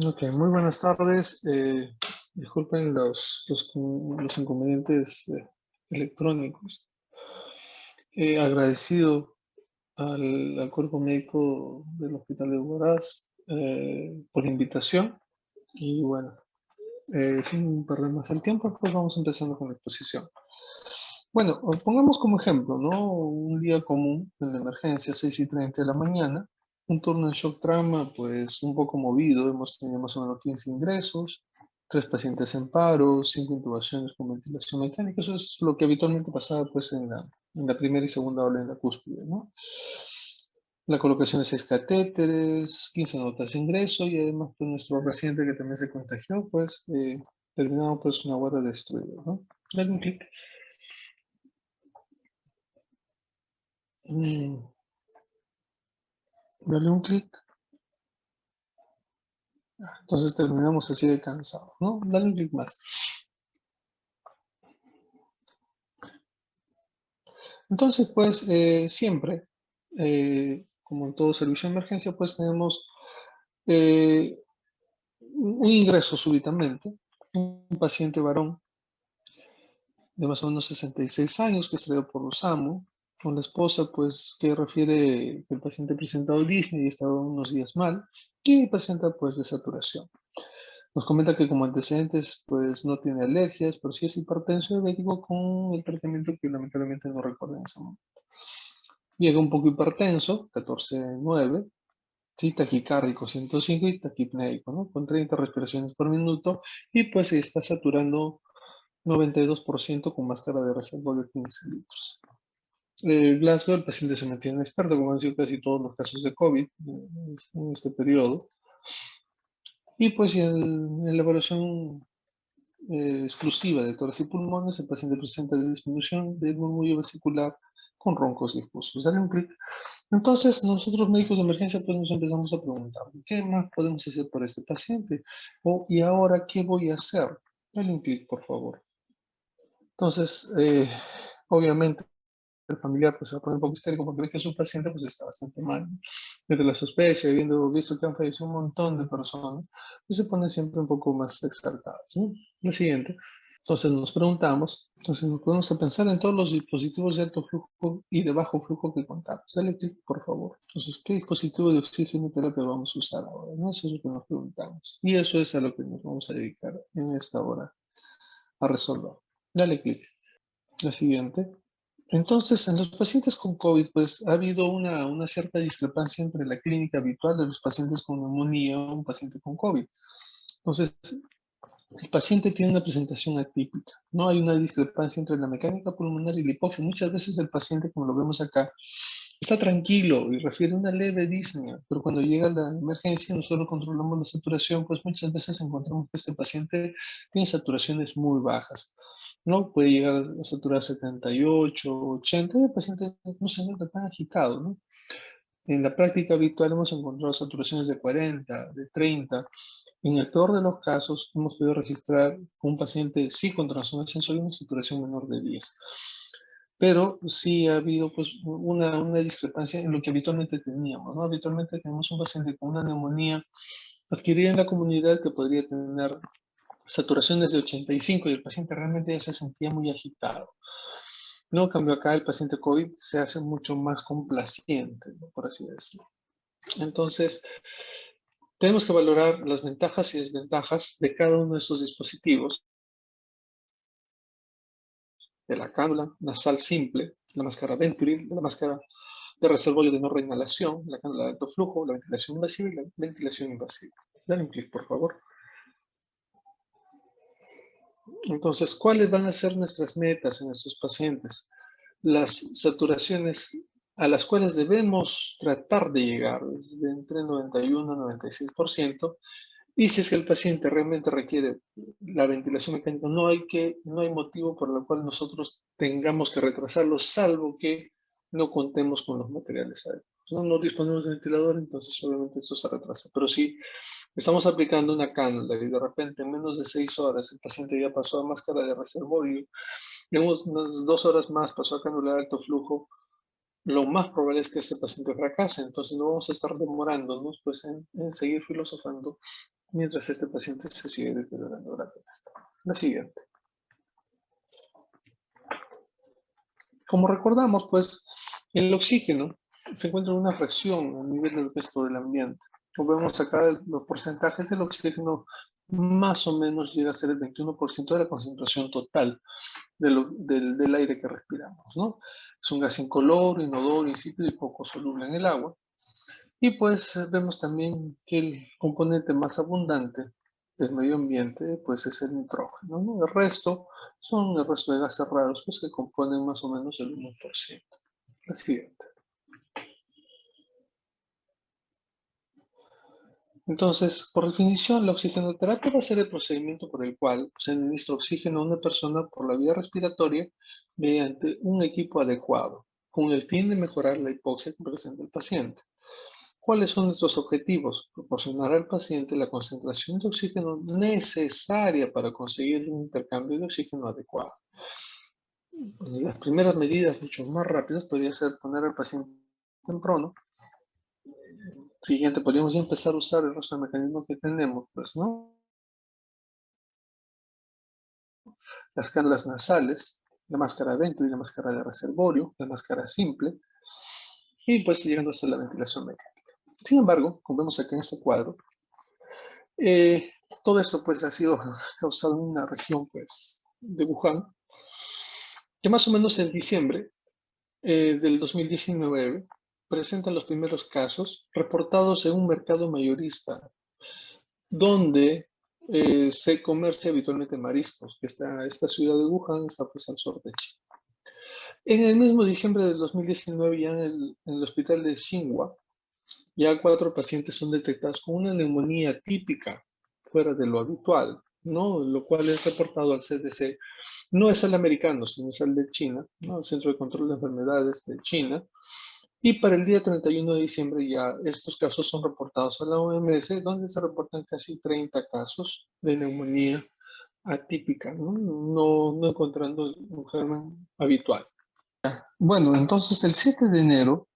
Ok, muy buenas tardes. Disculpen los inconvenientes electrónicos. Agradecido al cuerpo médico del Hospital de Huaraz por la invitación. Y bueno, sin perder más el tiempo, pues vamos empezando con la exposición. Bueno, pongamos como ejemplo, ¿no? Un día común en la emergencia, 6:30 de la mañana. Un turno en shock trauma, pues un poco movido. Hemos tenido más o menos 15 ingresos, 3 pacientes en paro, 5 intubaciones con ventilación mecánica. Eso es lo que habitualmente pasaba pues en la primera y segunda ola en la cúspide, ¿no? La colocación de 6 catéteres, 15 notas de ingreso y además pues nuestro paciente que también se contagió, pues terminamos pues una guarda destruida, ¿no? Dale un clic. Mm, Dale un clic. Entonces terminamos así de cansados, ¿no? Dale un clic más. Entonces, pues siempre, como en todo servicio de emergencia, pues tenemos eh, un ingreso súbitamente. Un paciente varón de más o menos 66 años que es traído por Usamo, con la esposa, pues que refiere que el paciente presenta Disney y estaba unos días mal y presenta pues desaturación. Nos comenta que como antecedentes, pues no tiene alergias, pero sí es hipertenso diabético con el tratamiento que lamentablemente no recuerda en ese momento. Llega un poco hipertenso, 14,9, sí, taquicárdico 105 y taquipneico, ¿no? Con 30 respiraciones por minuto y pues se está saturando 92% con máscara de reservorio de 15 litros. Glasgow, el paciente se mantiene experto, como han sido casi todos los casos de COVID en este periodo. Y pues en la evaluación exclusiva de tórax y pulmones, el paciente presenta disminución del murmullo vesicular con roncos difusos. Dale un clic. Entonces, nosotros médicos de emergencia pues nos empezamos a preguntar, ¿qué más podemos hacer para este paciente? ¿Y ahora qué voy a hacer? Dale un clic, por favor. Entonces, obviamente, el familiar pues se va a poner un poco histérico porque ve que su paciente pues está bastante mal. Desde la sospecha, habiendo visto que han fallecido un montón de personas, pues se pone siempre un poco más exaltado, ¿sí? La siguiente. Entonces nos podemos a pensar en todos los dispositivos de alto flujo y de bajo flujo que contamos. Dale clic, por favor. Entonces, ¿qué dispositivo de oxígeno y terapia vamos a usar ahora? ¿No? Eso es lo que nos preguntamos. Y eso es a lo que nos vamos a dedicar en esta hora a resolver. Dale clic. La siguiente. Entonces, en los pacientes con COVID, pues ha habido una cierta discrepancia entre la clínica habitual de los pacientes con neumonía o un paciente con COVID. Entonces, el paciente tiene una presentación atípica. No hay una discrepancia entre la mecánica pulmonar y la hipoxia. Muchas veces el paciente, como lo vemos acá, está tranquilo y refiere una leve disnea, pero cuando llega la emergencia, nosotros controlamos la saturación, pues muchas veces encontramos que este paciente tiene saturaciones muy bajas. ¿No? Puede llegar a saturar 78, 80, y el paciente no se nota tan agitado, ¿no? En la práctica habitual hemos encontrado saturaciones de 40, de 30. En el peor de los casos, hemos podido registrar un paciente sí con trastorno sensorial una saturación menor de 10. Pero sí ha habido pues una discrepancia en lo que habitualmente teníamos, ¿no? Habitualmente tenemos un paciente con una neumonía adquirida en la comunidad que podría tener saturaciones de 85 y el paciente realmente ya se sentía muy agitado. No, en cambio acá el paciente COVID se hace mucho más complaciente, ¿no? Por así decirlo. Entonces, tenemos que valorar las ventajas y desventajas de cada uno de estos dispositivos, de la cánula nasal simple, la máscara Venturi, la máscara de reservorio de no reinhalación, la cánula de alto flujo, la ventilación invasiva y la ventilación invasiva. Dale un clic, por favor. Entonces, ¿cuáles van a ser nuestras metas en estos pacientes? Las saturaciones a las cuales debemos tratar de llegar es de entre 91 y 96%. Y si es que el paciente realmente requiere la ventilación mecánica, no hay motivo por el cual nosotros tengamos que retrasarlo, salvo que no contemos con los materiales adecuados. No disponemos de ventilador, entonces obviamente esto se retrasa. Pero si estamos aplicando una cánula y de repente en menos de 6 horas el paciente ya pasó a máscara de reservorio, en unas 2 horas más pasó a cánula de alto flujo, lo más probable es que este paciente fracase. Entonces no vamos a estar demorándonos pues, en seguir filosofando mientras este paciente se sigue deteriorando rápidamente. La siguiente. Como recordamos, pues, el oxígeno se encuentra en una fracción a nivel del resto del ambiente. Como vemos acá, los porcentajes del oxígeno más o menos llega a ser el 21% de la concentración total del aire que respiramos, ¿no? Es un gas incoloro, inodoro, insípido y poco soluble en el agua. Y pues vemos también que el componente más abundante del medio ambiente pues es el nitrógeno, ¿no? El resto son el resto de gases raros pues, que componen más o menos el 1%. La siguiente. Entonces, por definición, la oxigenoterapia va a ser el procedimiento por el cual se administra oxígeno a una persona por la vía respiratoria mediante un equipo adecuado, con el fin de mejorar la hipoxia que presenta el paciente. ¿Cuáles son nuestros objetivos? Proporcionar al paciente la concentración de oxígeno necesaria para conseguir un intercambio de oxígeno adecuado. Las primeras medidas, mucho más rápidas, podría ser poner al paciente en prono. Siguiente, podríamos ya empezar a usar el resto de mecanismos que tenemos, pues, ¿no? Las cánulas nasales, la máscara Venturi, la máscara de reservorio, la máscara simple, y pues llegando hasta la ventilación mecánica. Sin embargo, como vemos acá en este cuadro, todo eso pues ha sido causado en una región pues de Wuhan, que más o menos en diciembre del 2019 presenta los primeros casos reportados en un mercado mayorista donde se comercia habitualmente mariscos, que esta ciudad de Wuhan está pues al sur de China. En el mismo diciembre del 2019 ya en el hospital de Xinhua, ya 4 pacientes son detectados con una neumonía típica fuera de lo habitual, ¿no? Lo cual es reportado al CDC. No es el americano, sino es el de China, ¿no? El Centro de Control de Enfermedades de China. Y para el día 31 de diciembre ya estos casos son reportados a la OMS, donde se reportan casi 30 casos de neumonía atípica, no encontrando un germen habitual. Bueno, entonces el 7 de enero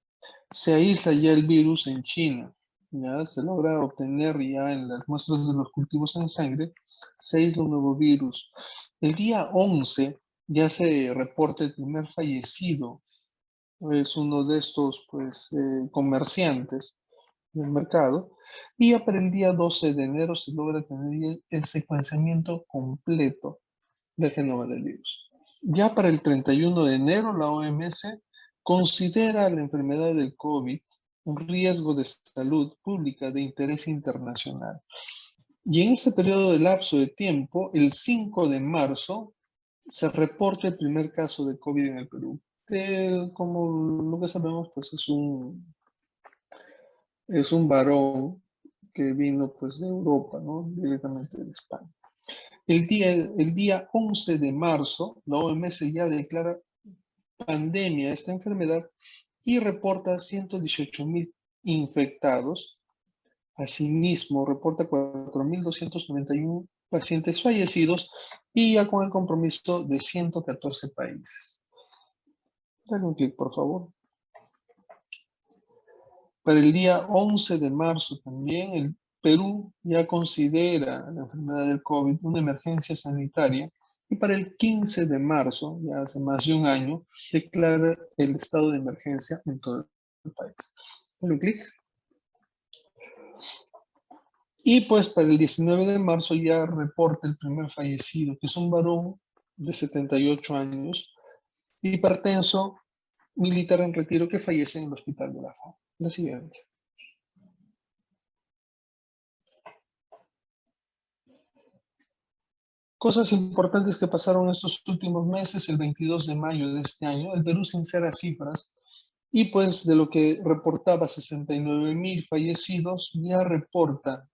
se aísla ya el virus en China. Ya se logra obtener ya en las muestras de los cultivos en sangre, se aísla un nuevo virus. El día 11 ya se reporta el primer fallecido. Es uno de estos pues, comerciantes del mercado. Y ya para el día 12 de enero se logra tener el secuenciamiento completo del genoma del virus. Ya para el 31 de enero, la OMS considera la enfermedad del COVID un riesgo de salud pública de interés internacional. Y en este periodo de lapso de tiempo, el 5 de marzo, se reporta el primer caso de COVID en el Perú. Como lo que sabemos, pues es un varón que vino pues de Europa, ¿no? Directamente de España. El día 11 de marzo, la OMS ya declara pandemia a esta enfermedad y reporta 118.000 infectados. Asimismo, reporta 4.291 pacientes fallecidos y ya con el compromiso de 114 países. Dale un clic, por favor. Para el día 11 de marzo también, el Perú ya considera la enfermedad del COVID una emergencia sanitaria y para el 15 de marzo, ya hace más de un año, declara el estado de emergencia en todo el país. Dale un clic. Y pues para el 19 de marzo ya reporta el primer fallecido, que es un varón de 78 años, hipertenso, militar en retiro que fallece en el hospital de la FA. La siguiente. Cosas importantes que pasaron estos últimos meses, el 22 de mayo de este año, el Perú sincera cifras y pues de lo que reportaba 69.000 fallecidos, ya reporta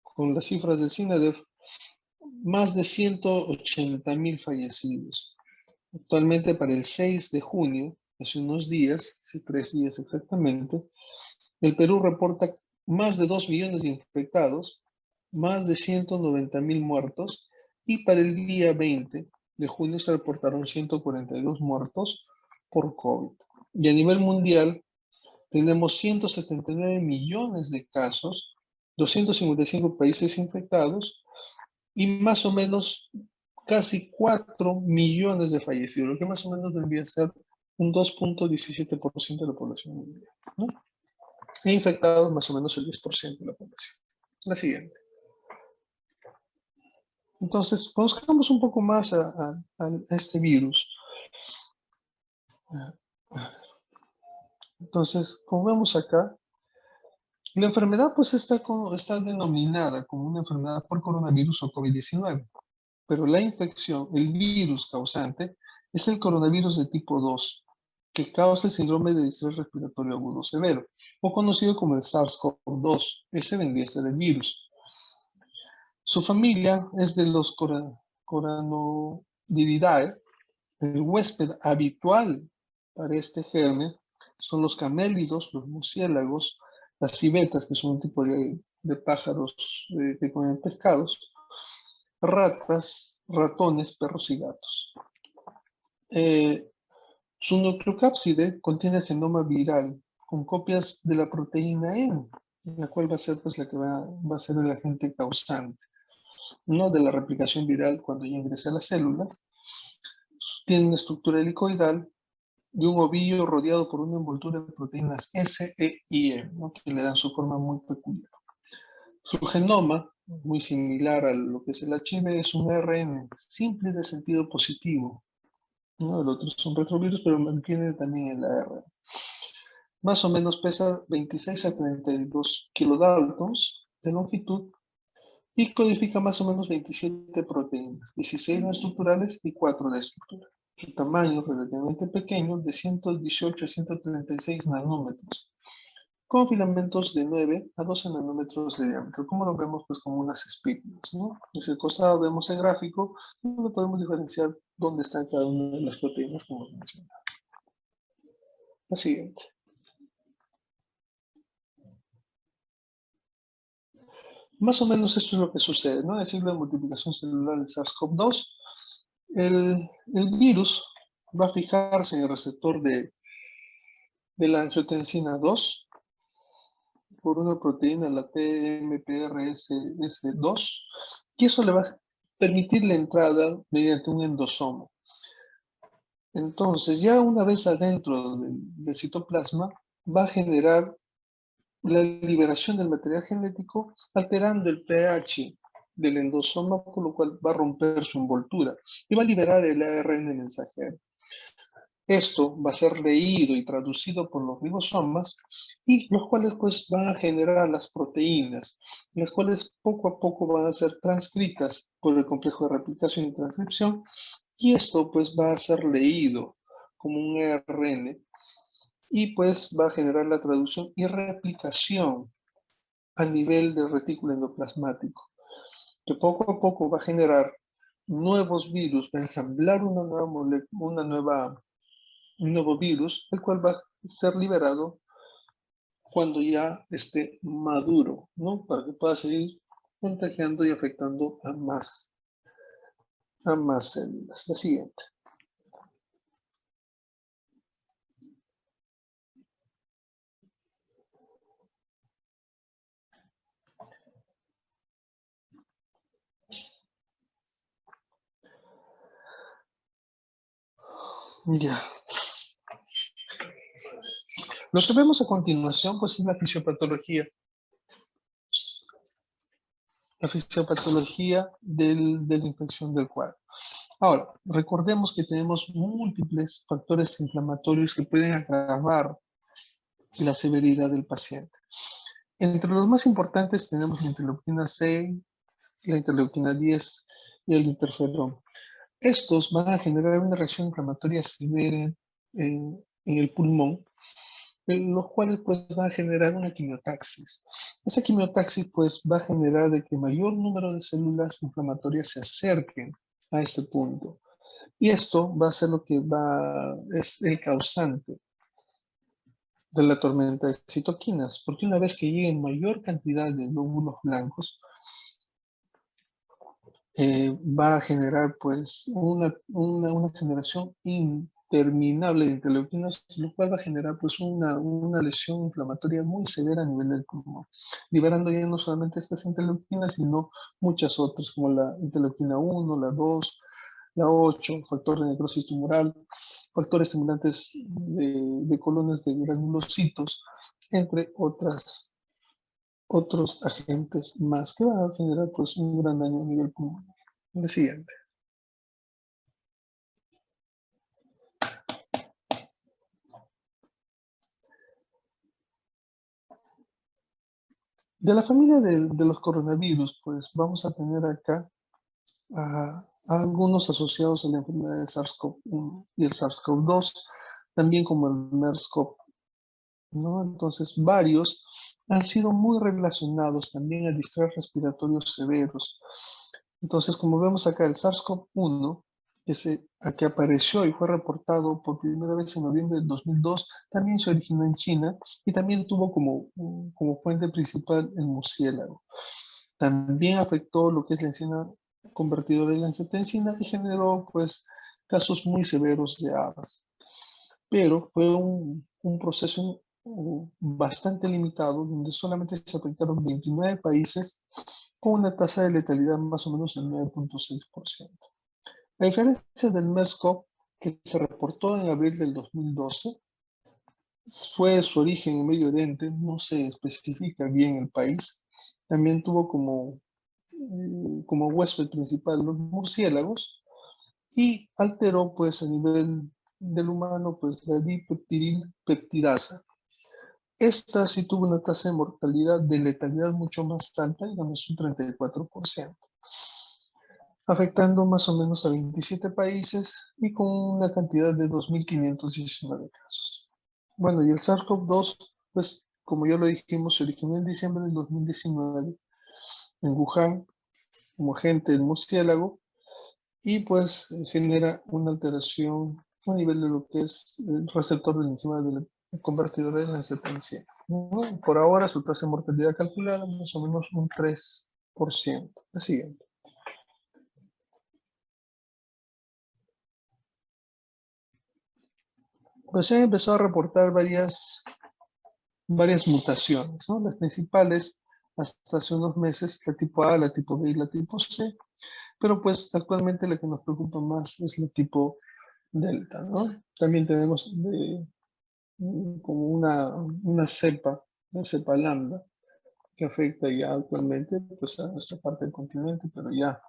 con las cifras del CINADEF más de 180.000 fallecidos. Actualmente para el 6 de junio, hace unos días, hace 3 días exactamente, el Perú reporta más de 2 millones de infectados, más de 190.000 muertos y para el día 20 de junio se reportaron 142 muertos por COVID. Y a nivel mundial tenemos 179 millones de casos 255 países infectados y más o menos casi 4 millones de fallecidos, lo que más o menos debería ser un 2,17% de la población mundial, ¿no? E infectados más o menos el 10% de la población. La siguiente. Entonces, conozcamos un poco más a este virus. Entonces, como vemos acá, la enfermedad pues está denominada como una enfermedad por coronavirus o COVID-19, pero la infección, el virus causante, es el coronavirus de tipo 2, que causa el síndrome de distrés respiratorio agudo severo, o conocido como el SARS-CoV-2. Ese vendría a ser el virus. Su familia es de los Coronaviridae. El huésped habitual para este germen son los camélidos, los murciélagos, las civetas, que son un tipo de pájaros que comen pescados, ratas, ratones, perros y gatos. Su nucleocápside contiene el genoma viral con copias de la proteína N, la cual va a ser pues, la que va a ser el agente causante, no de la replicación viral cuando ya ingresa a las células. Tiene una estructura helicoidal y un ovillo rodeado por una envoltura de proteínas S, E y E, ¿no? Que le dan su forma muy peculiar. Su genoma, muy similar a lo que es el HIV, es un ARN simple de sentido positivo, ¿no? El otro es un retrovirus, pero mantiene también el ARN. Más o menos pesa 26 a 32 kilodaltons de longitud y codifica más o menos 27 proteínas, 16 no estructurales y 4 de estructura. Su tamaño es relativamente pequeño, de 118 a 136 nanómetros, con filamentos de 9 a 12 nanómetros de diámetro. Como lo vemos, pues como unas espículas, ¿no? En el costado vemos el gráfico, donde podemos diferenciar dónde están cada una de las proteínas que hemos mencionado. La siguiente. Más o menos esto es lo que sucede, ¿no? Es decir, la multiplicación celular del SARS-CoV-2. El virus va a fijarse en el receptor de la angiotensina 2 por una proteína, la TMPRSS2, y eso le va a permitir la entrada mediante un endosoma. Entonces, ya una vez adentro del citoplasma, va a generar la liberación del material genético alterando el pH del endosoma, por lo cual va a romper su envoltura y va a liberar el ARN mensajero. Esto va a ser leído y traducido por los ribosomas, y los cuales pues van a generar las proteínas, las cuales poco a poco van a ser transcritas por el complejo de replicación y transcripción, y esto pues va a ser leído como un ARN y pues va a generar la traducción y replicación a nivel del retículo endoplasmático, que poco a poco va a generar nuevos virus, va a ensamblar un nuevo virus, el cual va a ser liberado cuando ya esté maduro, ¿no? Para que pueda seguir contagiando y afectando a más células. La siguiente. Ya. Lo que vemos a continuación, pues, es la fisiopatología. La fisiopatología de la infección del cuadro. Ahora, recordemos que tenemos múltiples factores inflamatorios que pueden agravar la severidad del paciente. Entre los más importantes tenemos la interleuquina 6, la interleuquina 10 y el interferón. Estos van a generar una reacción inflamatoria severa en el pulmón, los cuales pues van a generar una quimiotaxis. Esa quimiotaxis pues va a generar de que mayor número de células inflamatorias se acerquen a este punto. Y esto va a ser lo que es el causante de la tormenta de citoquinas, porque una vez que lleguen mayor cantidad de glóbulos blancos, va a generar pues una generación interminable de interleuquinas, lo cual va a generar pues una lesión inflamatoria muy severa a nivel del pulmón, liberando ya no solamente estas interleuquinas, sino muchas otras, como la interleuquina 1, la 2, la 8, factor de necrosis tumoral, factores estimulantes de colonias de granulocitos, entre otros agentes más que van a generar pues un gran daño a nivel pulmonar. El siguiente. De la familia de los coronavirus, pues vamos a tener acá a algunos asociados a la enfermedad de SARS-CoV-1 y el SARS-CoV-2, también como el MERS-CoV, ¿no? Entonces, varios han sido muy relacionados también a distrés respiratorios severos. Entonces, como vemos acá, el SARS-CoV-1, que apareció y fue reportado por primera vez en noviembre del 2002, también se originó en China y también tuvo como fuente principal el murciélago. También afectó lo que es la enzima convertidora de la angiotensina y generó pues casos muy severos de ARDS. Pero fue un proceso bastante limitado, donde solamente se afectaron 29 países con una tasa de letalidad más o menos del 9.6%. A diferencia del MERS-CoV, que se reportó en abril del 2012, fue su origen en Medio Oriente, no se especifica bien el país. También tuvo como huésped principal los murciélagos y alteró pues a nivel del humano pues la dipeptidilpeptidasa. Esta sí tuvo una tasa de mortalidad, de letalidad mucho más alta, digamos un 34%, afectando más o menos a 27 países y con una cantidad de 2.519 casos. Bueno, y el SARS-CoV-2, pues como ya lo dijimos, se originó en diciembre del 2019 en Wuhan como agente del murciélago y pues genera una alteración a nivel de lo que es el receptor de la enzima del convertidor de la angiotensina. Por ahora su tasa de mortalidad calculada más o menos un 3%. La siguiente. Pues se han empezado a reportar varias mutaciones, ¿no? Las principales hasta hace unos meses, la tipo A, la tipo B y la tipo C, pero pues actualmente la que nos preocupa más es la tipo Delta, ¿no? También tenemos como una cepa, la cepa lambda, que afecta ya actualmente pues, a nuestra parte del continente, pero ya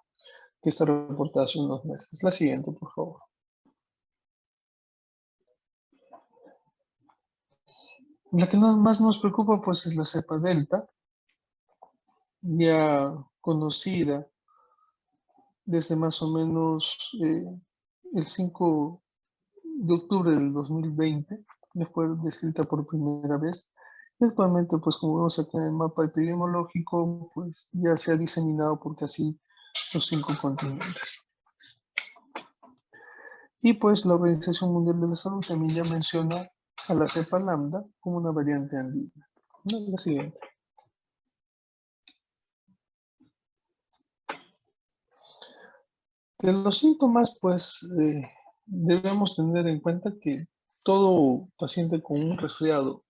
que está reportada hace unos meses. La siguiente, por favor. La que más nos preocupa pues es la cepa delta, ya conocida desde más o menos el 5 de octubre del 2020, después descrita por primera vez. Y actualmente, pues como vemos acá en el mapa epidemiológico, pues ya se ha diseminado por casi los 5 continentes. Y pues la Organización Mundial de la Salud también ya menciona a la cepa lambda como una variante andina. La siguiente. De los síntomas, pues debemos tener en cuenta que todo paciente con un resfriado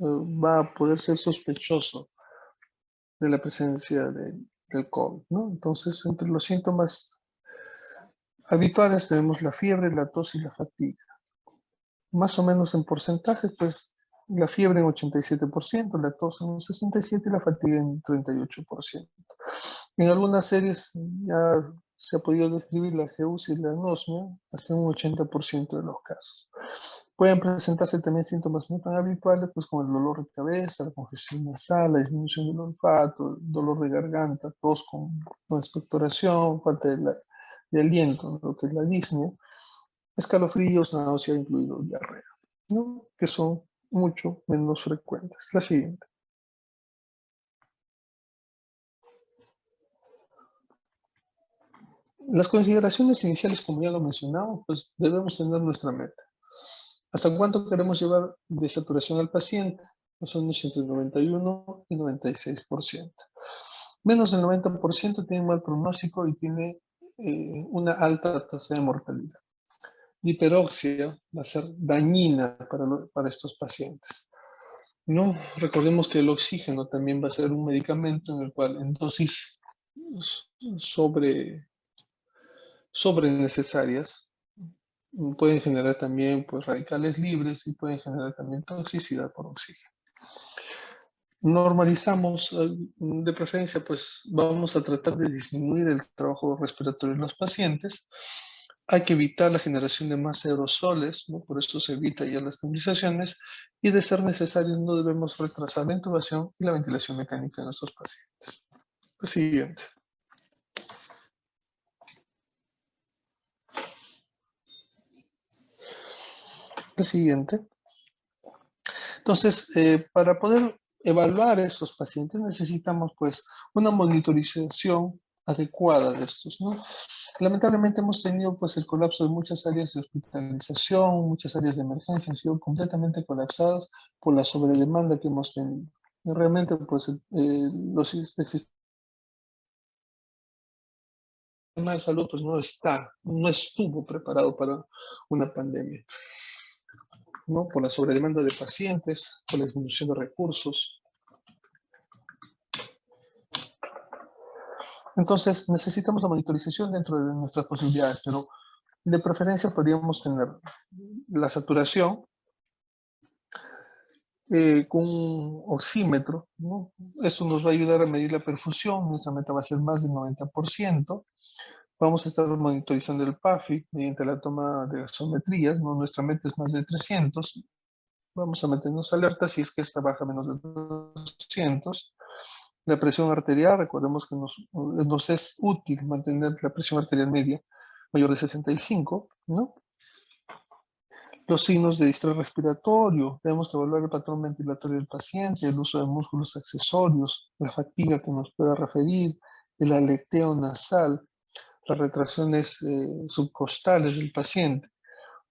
va a poder ser sospechoso de la presencia del COVID, ¿no? Entonces, entre los síntomas habituales tenemos la fiebre, la tos y la fatiga. Más o menos en porcentaje, pues la fiebre en 87%, la tos en un 67% y la fatiga en 38%. En algunas series ya se ha podido describir la geusia y la anosmia hasta un 80% de los casos. Pueden presentarse también síntomas no tan habituales, pues como el dolor de cabeza, la congestión nasal, la disminución del olfato, dolor de garganta, tos con expectoración, falta de aliento, lo que es la disnea, escalofríos, náusea, incluido diarrea, ¿no? Que son mucho menos frecuentes. La siguiente. Las consideraciones iniciales, como ya lo mencionaba, pues debemos tener nuestra meta. ¿Hasta cuánto queremos llevar de saturación al paciente? Más o menos entre 91 y 96%. Menos del 90% tiene mal pronóstico y tiene una alta tasa de mortalidad. hiperoxia va a ser dañina para estos pacientes. No, recordemos que el oxígeno también va a ser un medicamento en el cual en dosis sobre, sobre necesarias pueden generar también pues, radicales libres y pueden generar también toxicidad por oxígeno. Normalizamos, de preferencia, pues vamos a tratar de disminuir el trabajo respiratorio en los pacientes. Hay que evitar la generación de más aerosoles, ¿no? Por eso se evita ya las nebulizaciones y de ser necesario no debemos retrasar la intubación y la ventilación mecánica de nuestros pacientes. La siguiente. La siguiente. Entonces, para poder evaluar a estos pacientes necesitamos pues una monitorización adecuada de estos, ¿no? Lamentablemente hemos tenido pues el colapso de muchas áreas de hospitalización, muchas áreas de emergencia han sido completamente colapsadas por la sobredemanda que hemos tenido. Y realmente pues el sistema de salud pues no estuvo preparado para una pandemia, ¿no? Por la sobredemanda de pacientes, por la disminución de recursos. Entonces, necesitamos la monitorización dentro de nuestras posibilidades, pero de preferencia podríamos tener la saturación con un oxímetro, ¿no? Eso nos va a ayudar a medir la perfusión, nuestra meta va a ser más del 90%. Vamos a estar monitorizando el PAFI mediante la toma de gasometrías, ¿no? Nuestra meta es más de 300. Vamos a mantenernos alerta si es que esta baja menos de 200. La presión arterial, recordemos que nos es útil mantener la presión arterial media mayor de 65, ¿no? Los signos de distrés respiratorio, tenemos que evaluar el patrón ventilatorio del paciente, el uso de músculos accesorios, la fatiga que nos pueda referir, el aleteo nasal, las retracciones subcostales del paciente,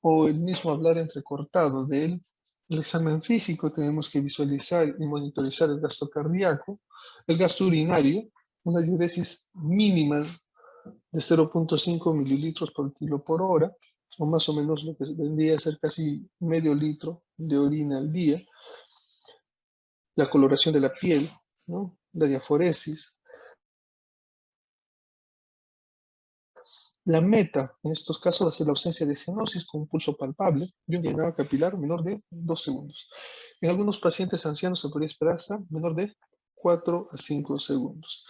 o el mismo hablar entrecortado de él. El examen físico tenemos que visualizar y monitorizar el gasto cardíaco, el gasto urinario, una diuresis mínima de 0.5 mililitros por kilo por hora, o más o menos lo que vendría a ser casi medio litro de orina al día, la coloración de la piel, ¿no? La diaforesis. La meta en estos casos va a ser la ausencia de cianosis con un pulso palpable y un llenado capilar menor de 2 segundos. En algunos pacientes ancianos se podría esperar hasta menor de 4 a 5 segundos.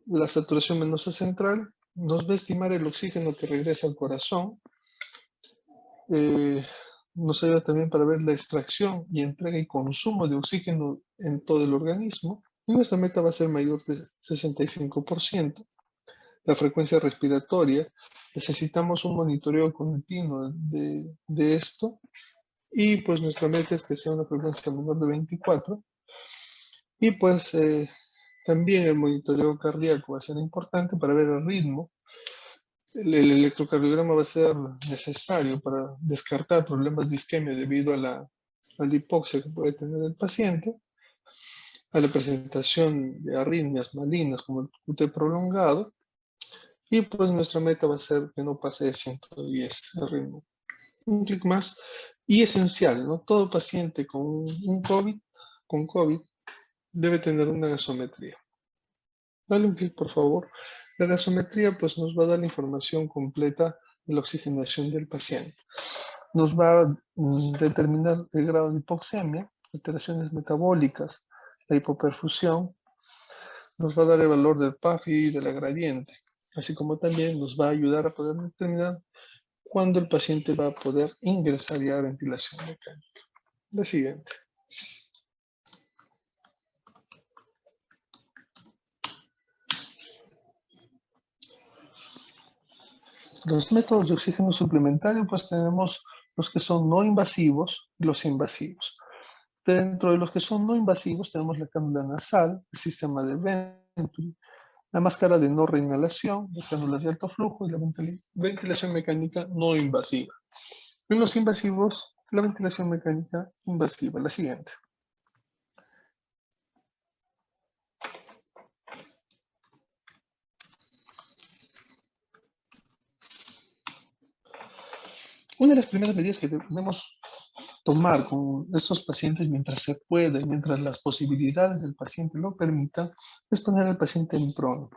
La saturación venosa central nos va a estimar el oxígeno que regresa al corazón. Nos ayuda también para ver la extracción y entrega y consumo de oxígeno en todo el organismo. Y nuestra meta va a ser mayor de 65%. La frecuencia respiratoria, necesitamos un monitoreo continuo de esto. Y pues nuestra meta es que sea una frecuencia menor de 24. Y pues también el monitoreo cardíaco va a ser importante para ver el ritmo. El electrocardiograma va a ser necesario para descartar problemas de isquemia debido a la hipoxia que puede tener el paciente, a la presentación de arritmias malignas como el QT prolongado, y pues nuestra meta va a ser que no pase de 110 el ritmo. Un clic más, y esencial, ¿no? Todo paciente con con COVID debe tener una gasometría. Dale un clic, por favor. La gasometría pues nos va a dar la información completa de la oxigenación del paciente. Nos va a determinar el grado de hipoxemia, alteraciones metabólicas, la hipoperfusión, nos va a dar el valor del PAFI y de la gradiente, así como también nos va a ayudar a poder determinar cuándo el paciente va a poder ingresar ya a ventilación mecánica. La siguiente. Los métodos de oxígeno suplementario, pues tenemos los que son no invasivos y los invasivos. Dentro de los que son no invasivos tenemos la cánula nasal, el sistema de Venturi, la máscara de no reinhalación, las cánulas de alto flujo y la ventilación mecánica no invasiva. En los invasivos, la ventilación mecánica invasiva. La siguiente. Una de las primeras medidas que debemos tomar con estos pacientes mientras se puede, mientras las posibilidades del paciente lo permitan, es poner al paciente en prono.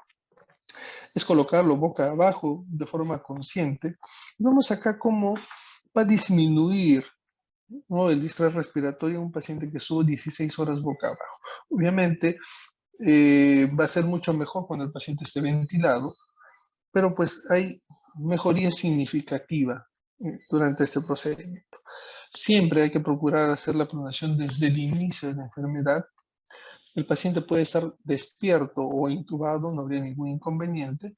Es colocarlo boca abajo de forma consciente. Vemos acá cómo va a disminuir, ¿no?, el distrés respiratorio en un paciente que estuvo 16 horas boca abajo. Obviamente va a ser mucho mejor cuando el paciente esté ventilado, pero pues hay mejoría significativa durante este procedimiento. Siempre hay que procurar hacer la pronación desde el inicio de la enfermedad. El paciente puede estar despierto o intubado, no habría ningún inconveniente,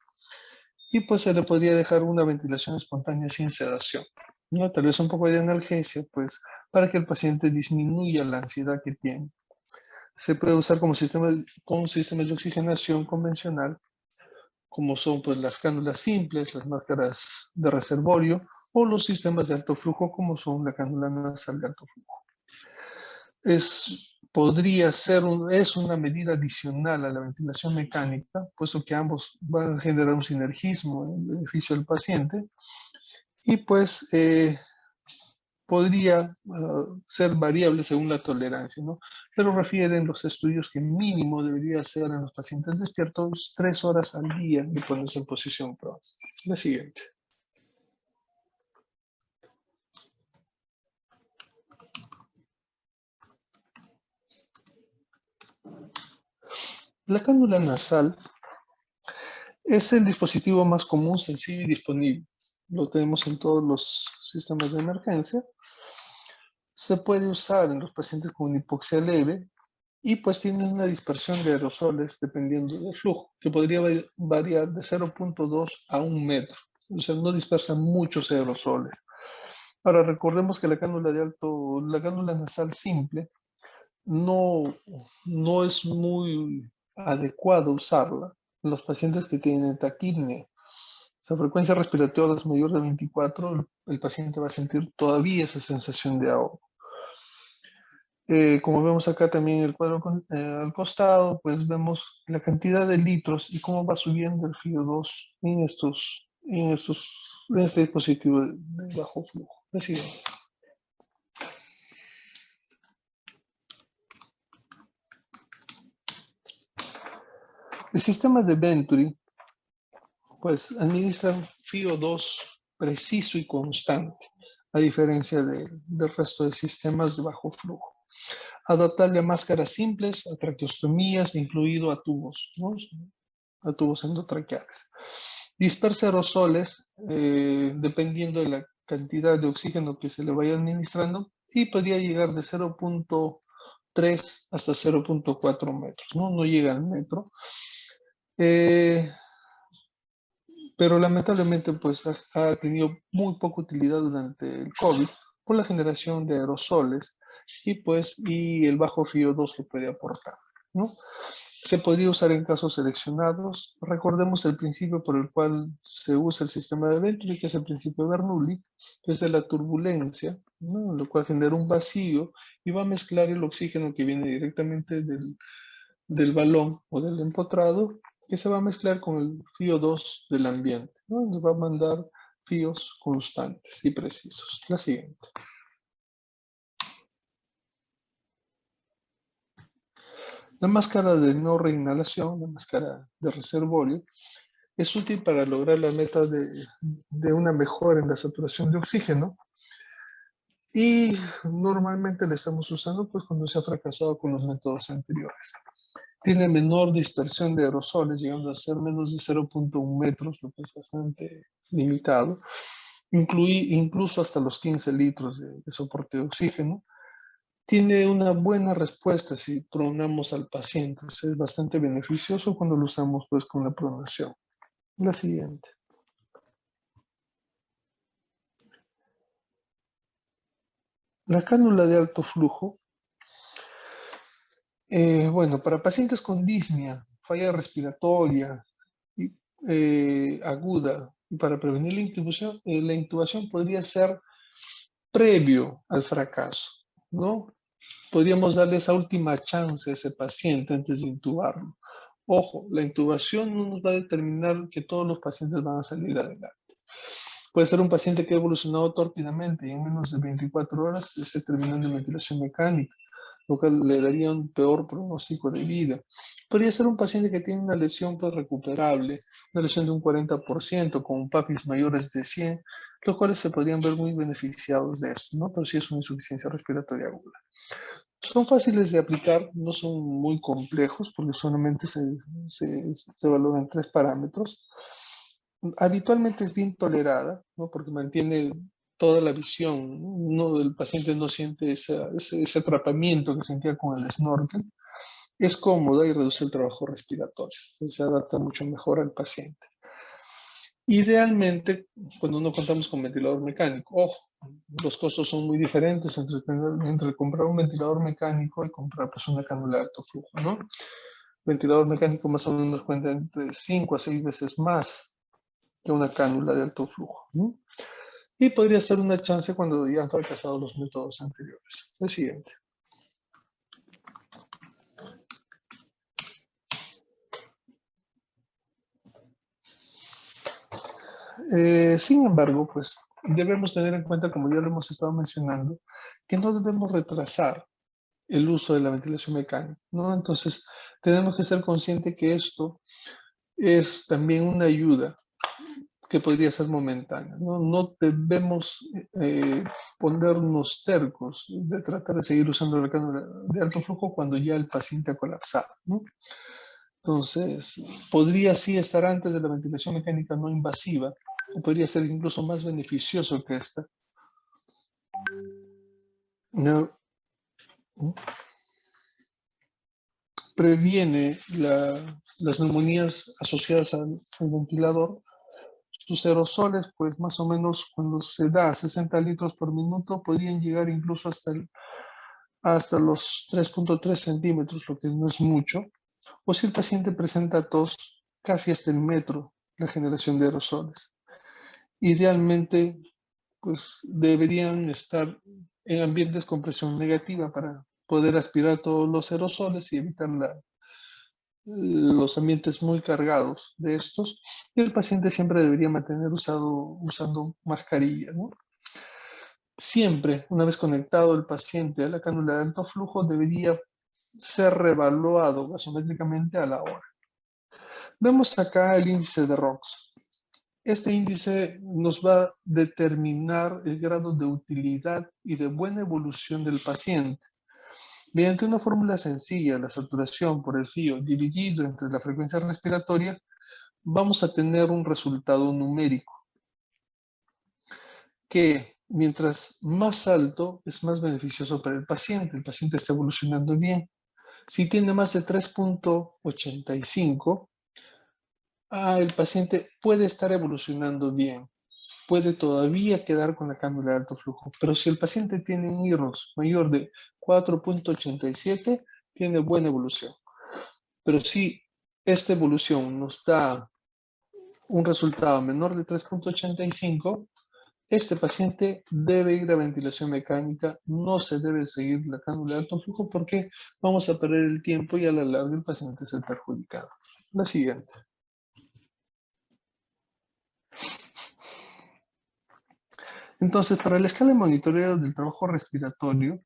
y pues se le podría dejar una ventilación espontánea sin sedación, ¿no? Tal vez un poco de analgesia, pues, para que el paciente disminuya la ansiedad que tiene. Se puede usar como con sistemas de oxigenación convencional, como son pues las cánulas simples, las máscaras de reservorio, o los sistemas de alto flujo, como son la cánula nasal de alto flujo. Es una medida adicional a la ventilación mecánica, puesto que ambos van a generar un sinergismo en beneficio del paciente, y pues podría ser variable según la tolerancia, ¿no? Pero refieren los estudios que mínimo debería ser en los pacientes despiertos 3 horas al día de ponerse en posición prono. La siguiente. La cánula nasal es el dispositivo más común, sencillo y disponible. Lo tenemos en todos los sistemas de emergencia. Se puede usar en los pacientes con hipoxia leve y pues tiene una dispersión de aerosoles dependiendo del flujo, que podría variar de 0.2 a 1 metro. O sea, no dispersa muchos aerosoles. Ahora, recordemos que la cánula nasal simple no es muy adecuado usarla en los pacientes que tienen taquipnea. Si frecuencia respiratoria es mayor de 24, el paciente va a sentir todavía esa sensación de ahogo. Como vemos acá también en el cuadro al costado, pues vemos la cantidad de litros y cómo va subiendo el FiO2 en este dispositivo de bajo flujo. La siguiente. El sistema de Venturi pues administra FiO2 preciso y constante, a diferencia del resto de sistemas de bajo flujo. Adaptable a máscaras simples, a traqueostomías, incluido a tubos, ¿no?, a tubos endotraqueales. Dispersa aerosoles dependiendo de la cantidad de oxígeno que se le vaya administrando y podría llegar de 0.3 hasta 0.4 metros, ¿no? No llega al metro. Pero lamentablemente pues ha tenido muy poca utilidad durante el COVID por la generación de aerosoles y el bajo FiO2 que puede aportar, ¿no? Se podría usar en casos seleccionados. Recordemos el principio por el cual se usa el sistema de Venturi, que es el principio de Bernoulli, que es de la turbulencia, ¿no?, lo cual genera un vacío y va a mezclar el oxígeno que viene directamente del balón o del empotrado, que se va a mezclar con el FiO2 del ambiente, ¿no? Nos va a mandar FiOs constantes y precisos. La siguiente. La máscara de no reinhalación, la máscara de reservorio, es útil para lograr la meta de una mejora en la saturación de oxígeno y normalmente la estamos usando pues cuando se ha fracasado con los métodos anteriores. Tiene menor dispersión de aerosoles, llegando a ser menos de 0.1 metros, lo que es bastante limitado, incluso hasta los 15 litros de soporte de oxígeno. Tiene una buena respuesta si pronamos al paciente, es bastante beneficioso cuando lo usamos pues con la pronación. La siguiente. La cánula de alto flujo, bueno, para pacientes con disnea, falla respiratoria aguda, y para prevenir la intubación podría ser previo al fracaso, ¿no? Podríamos darle esa última chance a ese paciente antes de intubarlo. Ojo, la intubación no nos va a determinar que todos los pacientes van a salir adelante. Puede ser un paciente que ha evolucionado tórpidamente y en menos de 24 horas esté terminando en ventilación mecánica, lo cual le daría un peor pronóstico de vida. Podría ser un paciente que tiene una lesión pues, recuperable, una lesión de un 40%, con PAPIs mayores de 100, los cuales se podrían ver muy beneficiados de esto, ¿no? Pero sí es una insuficiencia respiratoria aguda. Son fáciles de aplicar, no son muy complejos porque solamente se valoran 3 parámetros. Habitualmente es bien tolerada, ¿no? Porque mantiene toda la visión, ¿no? El paciente no siente ese atrapamiento que sentía con el snorkel. Es cómoda y reduce el trabajo respiratorio, se adapta mucho mejor al paciente. Idealmente, cuando no contamos con ventilador mecánico, ojo, los costos son muy diferentes entre comprar un ventilador mecánico y comprar pues, una cánula de alto flujo, ¿no? Ventilador mecánico más o menos cuenta entre 5 a 6 veces más que una cánula de alto flujo, ¿no? Y podría ser una chance cuando ya han fracasado los métodos anteriores. El siguiente. Sin embargo, pues debemos tener en cuenta, como ya lo hemos estado mencionando, que no debemos retrasar el uso de la ventilación mecánica, ¿no? Entonces, tenemos que ser conscientes que esto es también una ayuda que podría ser momentánea, ¿no? No debemos ponernos tercos de tratar de seguir usando la cánula de alto flujo cuando ya el paciente ha colapsado, ¿no? Entonces, podría sí estar antes de la ventilación mecánica no invasiva, o podría ser incluso más beneficioso que esta. No. Previene las neumonías asociadas al ventilador. Sus aerosoles, pues más o menos cuando se da 60 litros por minuto, podrían llegar incluso hasta los 3.3 centímetros, lo que no es mucho. O si el paciente presenta tos, casi hasta el metro, la generación de aerosoles. Idealmente, pues deberían estar en ambientes con presión negativa para poder aspirar todos los aerosoles y evitar los ambientes muy cargados de estos. Y el paciente siempre debería mantener usando mascarilla, ¿no? Siempre, una vez conectado el paciente a la cánula de alto flujo, debería ser reevaluado gasométricamente a la hora. Vemos acá el índice de ROX. Este índice nos va a determinar el grado de utilidad y de buena evolución del paciente. Mediante una fórmula sencilla, la saturación por el frío dividido entre la frecuencia respiratoria, vamos a tener un resultado numérico que mientras más alto es más beneficioso para el paciente está evolucionando bien. Si tiene más de 3.85, el paciente puede estar evolucionando bien, puede todavía quedar con la cánula de alto flujo, pero si el paciente tiene un IRROS mayor de 4.87, tiene buena evolución. Pero si esta evolución nos da un resultado menor de 3.85, este paciente debe ir a ventilación mecánica, no se debe seguir la cánula de alto flujo porque vamos a perder el tiempo y a la larga el paciente es el perjudicado. La siguiente. Entonces, para la escala de monitoreo del trabajo respiratorio,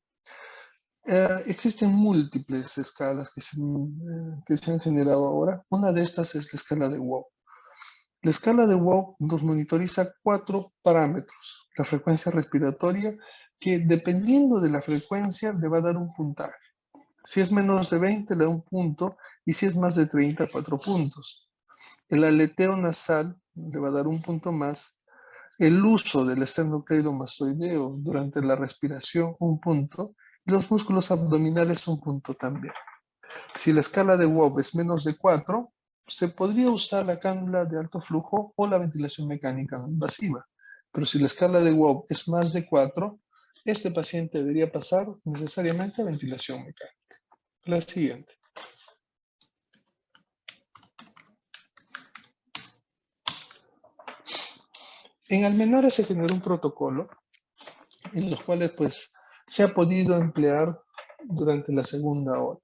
existen múltiples escalas que se han generado ahora. Una de estas es la escala de WOW. La escala de WOW nos monitoriza 4 parámetros. La frecuencia respiratoria, que dependiendo de la frecuencia le va a dar un puntaje. Si es menos de 20 le da un punto y si es más de 30, 4 puntos. El aleteo nasal le va a dar un punto más. El uso del esternocleidomastoideo durante la respiración, un punto. Y los músculos abdominales, un punto también. Si la escala de WOB es menos de 4, se podría usar la cánula de alto flujo o la ventilación mecánica no invasiva. Pero si la escala de WOB es más de 4, este paciente debería pasar necesariamente a ventilación mecánica. La siguiente. En Almenara se generó un protocolo en los cuales pues, se ha podido emplear durante la segunda hora,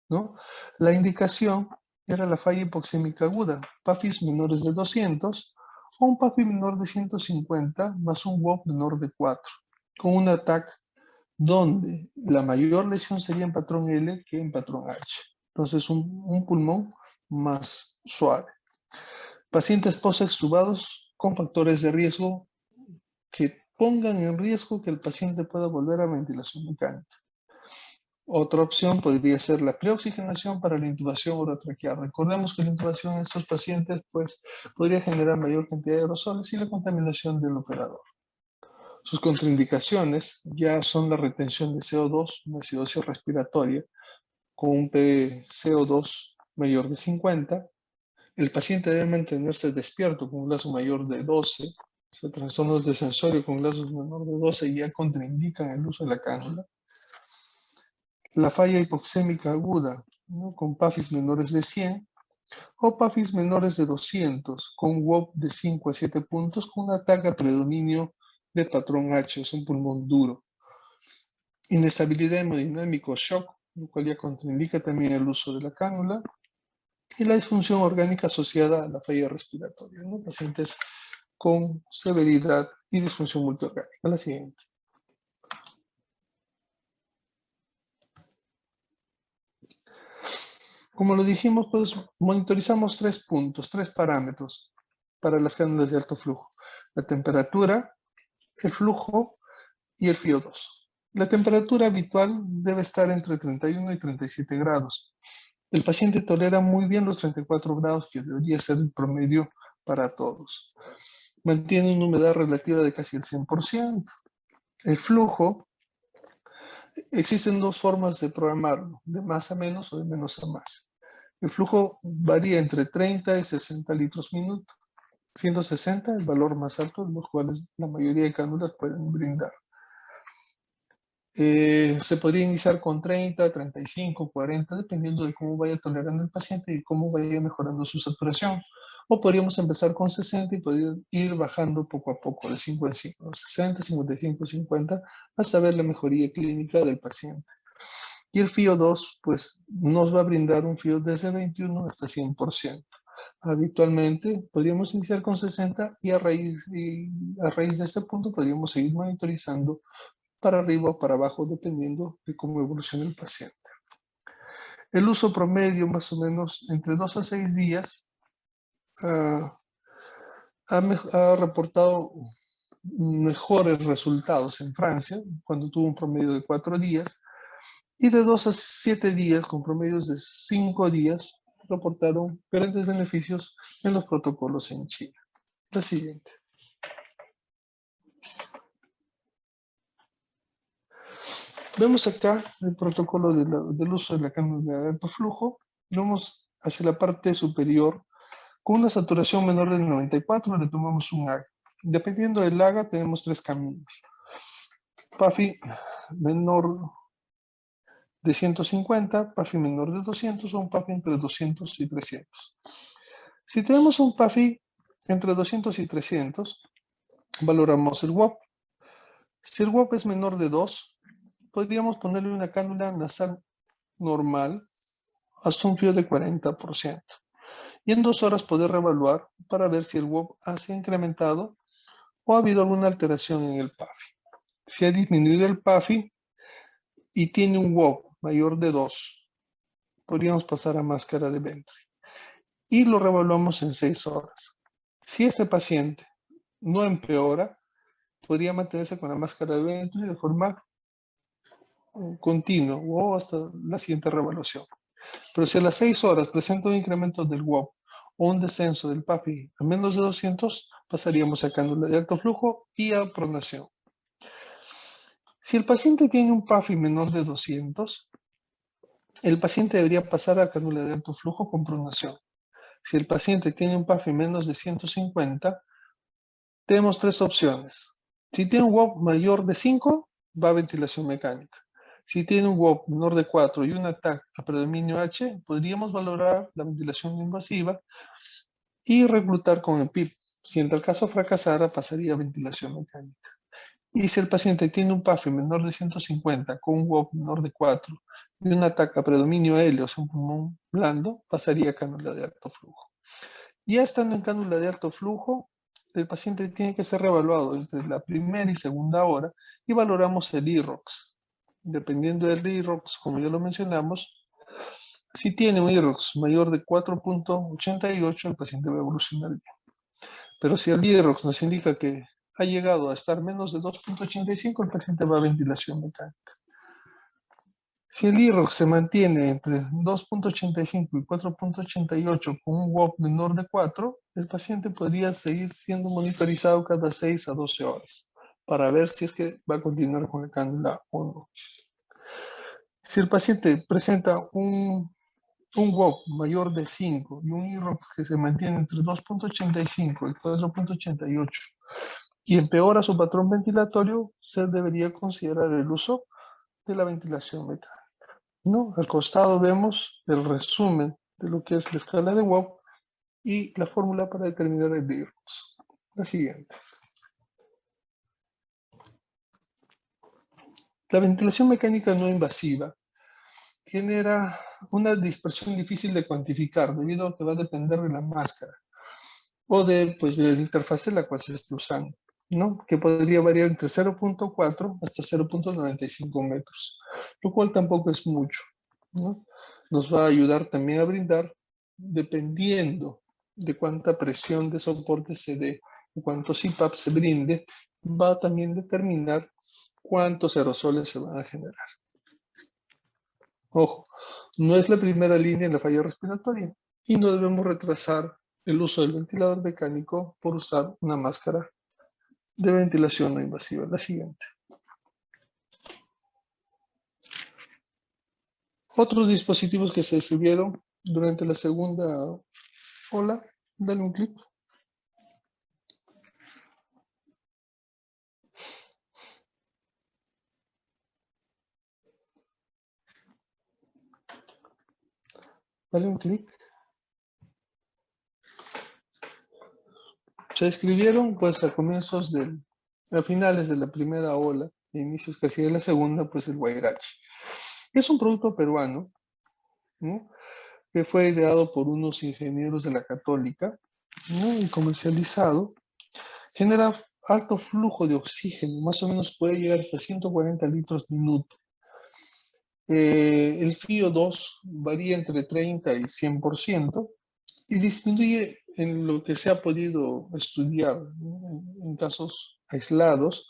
¿no? La indicación era la falla hipoxémica aguda, PAFIs menores de 200 o un PAFI menor de 150 más un WOP menor de 4, con un ATAC donde la mayor lesión sería en patrón L que en patrón H. Entonces, un pulmón más suave. Pacientes post-extubados con factores de riesgo que pongan en riesgo que el paciente pueda volver a ventilación mecánica. Otra opción podría ser la preoxigenación para la intubación orotraqueal. Recordemos que la intubación en estos pacientes pues, podría generar mayor cantidad de aerosoles y la contaminación del operador. Sus contraindicaciones ya son la retención de CO2, una acidosis respiratoria, con un PCO2 mayor de 50. El paciente debe mantenerse despierto con un lazo mayor de 12. O sea, trastornos de sensorio con lazos menor de 12 ya contraindican el uso de la cánula. La falla hipoxémica aguda, ¿no? Con PAFIs menores de 100 o PAFIs menores de 200 con WOP de 5 a 7 puntos con un ataque a predominio de patrón H, o sea, un pulmón duro. Inestabilidad hemodinámica o shock, lo cual ya contraindica también el uso de la cánula. Y la disfunción orgánica asociada a la falla respiratoria, ¿no? Pacientes con severidad y disfunción multiorgánica. La siguiente. Como lo dijimos, pues monitorizamos 3 puntos, 3 parámetros para las cánulas de alto flujo. La temperatura, el flujo y el FiO2. La temperatura habitual debe estar entre 31 y 37 grados. El paciente tolera muy bien los 34 grados, que debería ser el promedio para todos. Mantiene una humedad relativa de casi el 100%. El flujo, existen dos formas de programarlo, de más a menos o de menos a más. El flujo varía entre 30 y 60 litros minuto, siendo 60 el valor más alto, los cuales la mayoría de cánulas pueden brindar. Se podría iniciar con 30, 35, 40, dependiendo de cómo vaya tolerando el paciente y cómo vaya mejorando su saturación. O podríamos empezar con 60 y poder ir bajando poco a poco, de 5 en 5, 60, 55, 50, hasta ver la mejoría clínica del paciente. Y el FiO2, pues, nos va a brindar un FiO desde 21 hasta 100%. Habitualmente podríamos iniciar con 60 y a raíz de este punto podríamos seguir monitorizando para arriba o para abajo, dependiendo de cómo evolucione el paciente. El uso promedio, más o menos, entre 2 a 6 días, ha reportado mejores resultados en Francia, cuando tuvo un promedio de 4 días, y de 2 a 7 días, con promedios de 5 días, reportaron grandes beneficios en los protocolos en China. La siguiente. Vemos acá el protocolo del uso de la cánula de alto flujo. Vamos hacia la parte superior. Con una saturación menor del 94 le tomamos un AGA. Dependiendo del AGA tenemos 3 caminos. PAFI menor de 150, PAFI menor de 200 o un PAFI entre 200 y 300. Si tenemos un PAFI entre 200 y 300, valoramos el WOP. Si el WOP es menor de 2, podríamos ponerle una cánula nasal normal hasta un FiO de 40%. Y en 2 horas poder reevaluar para ver si el WOP se ha incrementado o ha habido alguna alteración en el PAFI. Si ha disminuido el PAFI y tiene un WOP mayor de 2, podríamos pasar a máscara de Venturi. Y lo reevaluamos en 6 horas. Si este paciente no empeora, podría mantenerse con la máscara de Venturi de forma continua o hasta la siguiente reevaluación. Pero si a las 6 horas presenta un incremento del WOP o un descenso del PAFI a menos de 200, pasaríamos a cánula de alto flujo y a pronación. Si el paciente tiene un PAFI menor de 200, el paciente debería pasar a cánula de alto flujo con pronación. Si el paciente tiene un PAFI menos de 150, tenemos 3 opciones. Si tiene un WOP mayor de 5, va a ventilación mecánica. Si tiene un WOP menor de 4 y un ATAC a predominio H, podríamos valorar la ventilación invasiva y reclutar con el PIP. Si en tal caso fracasara, pasaría a ventilación mecánica. Y si el paciente tiene un PAFI menor de 150 con un WOP menor de 4 y un ATAC a predominio L, o sea, un pulmón blando, pasaría a cánula de alto flujo. Ya estando en cánula de alto flujo, el paciente tiene que ser reevaluado entre la primera y segunda hora y valoramos el IROX. Dependiendo del IROX, como ya lo mencionamos, si tiene un IROX mayor de 4.88, el paciente va a evolucionar bien. Pero si el IROX nos indica que ha llegado a estar menos de 2.85, el paciente va a ventilación mecánica. Si el IROX se mantiene entre 2.85 y 4.88 con un WOP menor de 4, el paciente podría seguir siendo monitorizado cada 6 a 12 horas para ver si es que va a continuar con la cánula o no. Si el paciente presenta un WOP mayor de 5 y un IROX que se mantiene entre 2.85 y 4.88 y empeora su patrón ventilatorio, se debería considerar el uso de la ventilación mecánica, ¿no? Al costado vemos el resumen de lo que es la escala de WOP y la fórmula para determinar el IROX. La siguiente. La ventilación mecánica no invasiva genera una dispersión difícil de cuantificar debido a que va a depender de la máscara o de la interfaz en la cual se esté usando, ¿no? Que podría variar entre 0.4 hasta 0.95 metros, lo cual tampoco es mucho, ¿no? Nos va a ayudar también a brindar, dependiendo de cuánta presión de soporte se dé o cuánto CPAP se brinde, va a también determinar cuántos aerosoles se van a generar. Ojo, no es la primera línea en la falla respiratoria y no debemos retrasar el uso del ventilador mecánico por usar una máscara de ventilación no invasiva. La siguiente. Otros dispositivos que se describieron durante la segunda ola. Dale un clic. Dale un clic. Se describieron pues a finales de la primera ola, a inicios casi de la segunda, pues el Guayrachi. Es un producto peruano, ¿no? Que fue ideado por unos ingenieros de la Católica, ¿no? Y comercializado. Genera alto flujo de oxígeno, más o menos puede llegar hasta 140 litros minuto. El FiO2 varía entre 30 y 100% y disminuye en lo que se ha podido estudiar, ¿no? En casos aislados,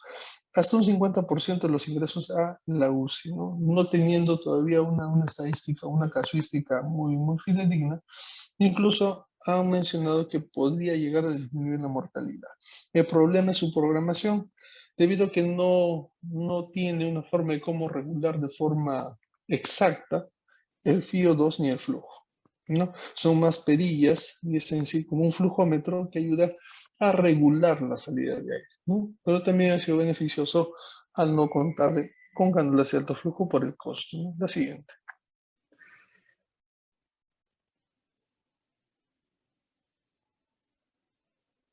hasta un 50% de los ingresos a la UCI, ¿no? No teniendo todavía una estadística, una casuística muy fidedigna. Incluso han mencionado que podría llegar a disminuir la mortalidad. El problema es su programación, debido a que no tiene una forma de cómo regular de forma exacta el FiO2 ni el flujo, ¿no? Son más perillas y es en sí como un flujómetro que ayuda a regular la salida de aire, ¿no? Pero también ha sido beneficioso al no contar con cánulas de alto flujo por el costo, ¿no? La siguiente.